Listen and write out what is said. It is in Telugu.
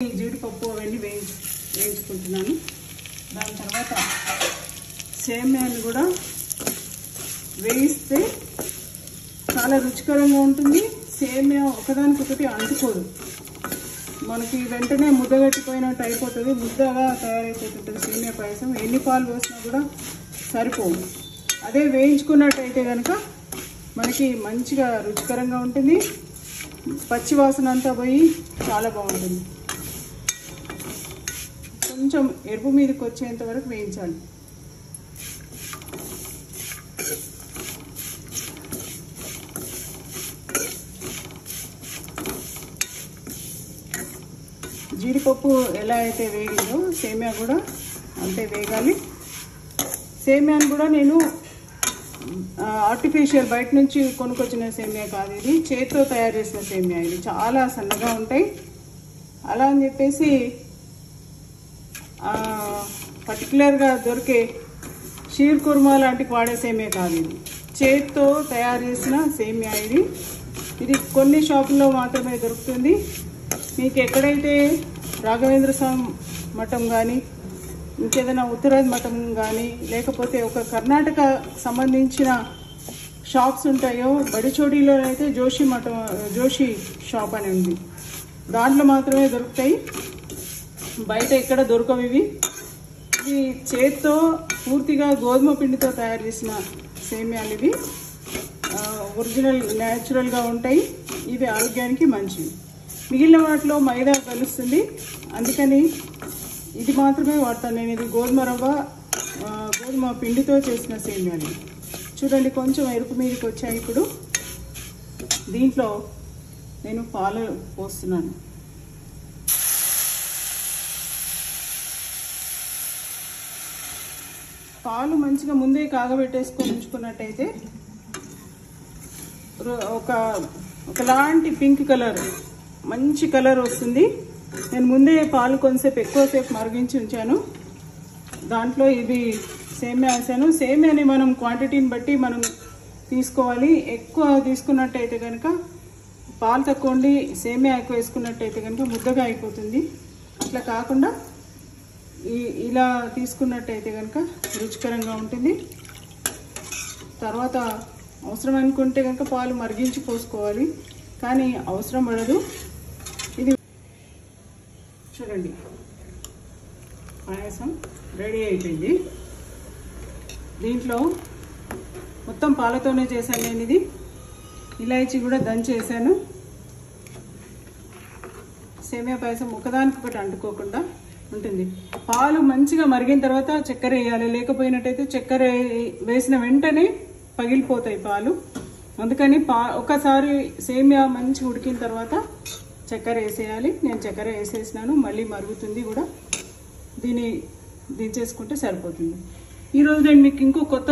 జీడిపప్పు అవన్నీ వేయించుకుంటున్నాను. దాని తర్వాత సేమ్యాన్ని కూడా వేయిస్తే చాలా రుచికరంగా ఉంటుంది. సేమ్యా ఒకదానికొకటి అంటుకోదు, మనకి వెంటనే ముద్దగట్టిపోయినట్టు అయిపోతుంది, ముద్దగా తయారైపోతుంటుంది సేమ్యా పాయసం. ఎన్ని పాలు పోసినా కూడా సరిపోవు. అదే వేయించుకున్నట్టయితే కనుక మనకి మంచిగా రుచికరంగా ఉంటుంది, పచ్చి వాసన అంతా పోయి చాలా బాగుంటుంది. కొంచెం ఎరుపు మీదకి వచ్చేంత వరకు వేయించాలి. జీడిపప్పు ఎలా అయితే వేగిందో సేమ్యా కూడా అంతే వేగాలి. సేమ్యాను కూడా నేను ఆర్టిఫిషియల్ బయట నుంచి కొనుక్కొచ్చిన సేమ్యా కాదు, ఇది చేతితో తయారు చేసిన సేమ్యా. ఇది చాలా సన్నగా ఉంటాయి. అలా అని చెప్పేసి పర్టికులర్గా దొరికే షీర్ కుర్మా లాంటివి వాడే సేమ్యా కాదు, ఇది చేతితో తయారు చేసిన సేమ్యా. ఇది కొన్ని షాపుల్లో మాత్రమే దొరుకుతుంది. మీకు ఎక్కడైతే రాఘవేంద్ర స్వామి మఠం కానీ ఇంకేదైనా ఉత్తరాది మఠం కానీ లేకపోతే ఒక కర్ణాటక సంబంధించిన షాప్స్ ఉంటాయో, బడిచోడిలో అయితే జోషి షాప్ అని ఉంది, దాంట్లో మాత్రమే దొరుకుతాయి. బయట ఎక్కడ దొరకవు ఇవి. ఇది చేత్తో పూర్తిగా గోధుమ పిండితో తయారు చేసిన సేమ్యాలు. ఇవి ఒరిజినల్ న్యాచురల్గా ఉంటాయి. ఇవి ఆరోగ్యానికి మంచివి. మిగిలిన వాటిలో మైదా కలుస్తుంది, అందుకని ఇది మాత్రమే వాడతాను నేను. ఇది గోధుమ పిండితో చేసిన సేమ్యాలు. చూడండి, కొంచెం ఎరుపు మీదకి వచ్చాయి. ఇప్పుడు దీంట్లో నేను పాలు పోస్తున్నాను. పాలు మంచిగా ముందే కాగబెట్టేసుకొని ఉంచుకున్నట్టయితే ఒకలాంటి పింక్ కలర్, మంచి కలర్ వస్తుంది. నేను ముందే పాలు కొంతసేపు ఎక్కువసేపు మరిగించి ఉంచాను. దాంట్లో ఇది సేమ్యా వేసాను. సేమ్యాని మనం క్వాంటిటీని బట్టి మనం తీసుకోవాలి. ఎక్కువ తీసుకున్నట్టయితే కనుక పాలు తక్కువ ఉండి సేమ్యా ఎక్కువ వేసుకున్నట్టయితే కనుక ముద్దగా అయిపోతుంది. అట్లా కాకుండా ఇలా తీసుకున్నట్టయితే కనుక రుచికరంగా ఉంటుంది. తర్వాత అవసరం అనుకుంటే కనుక పాలు మరిగించి పోసుకోవాలి, కానీ అవసరం పడదు. ఇది చూడండి, పాయసం రెడీ అయిపోయింది. దీంట్లో మొత్తం పాలతోనే చేశాను నేను. ఇది ఇలాచీ కూడా దంచేసాను. సేమియా పాయసం ఒకదానికొకటి అంటుకోకుండా ఉంటుంది. పాలు మంచిగా మరిగిన తర్వాత చక్కెర వేయాలి, లేకపోయినట్టయితే చక్కెర వేసిన వెంటనే పగిలిపోతాయి పాలు. అందుకని ఒకసారి సేమియా మంచిగా ఉడికిన తర్వాత చక్కెర వేసేయాలి. నేను చక్కెర వేసేసినాను, మళ్ళీ మరుగుతుంది కూడా. దీన్ని దించేసుకుంటే సరిపోతుంది. ఈరోజు నేను మీకు ఇంకో కొత్త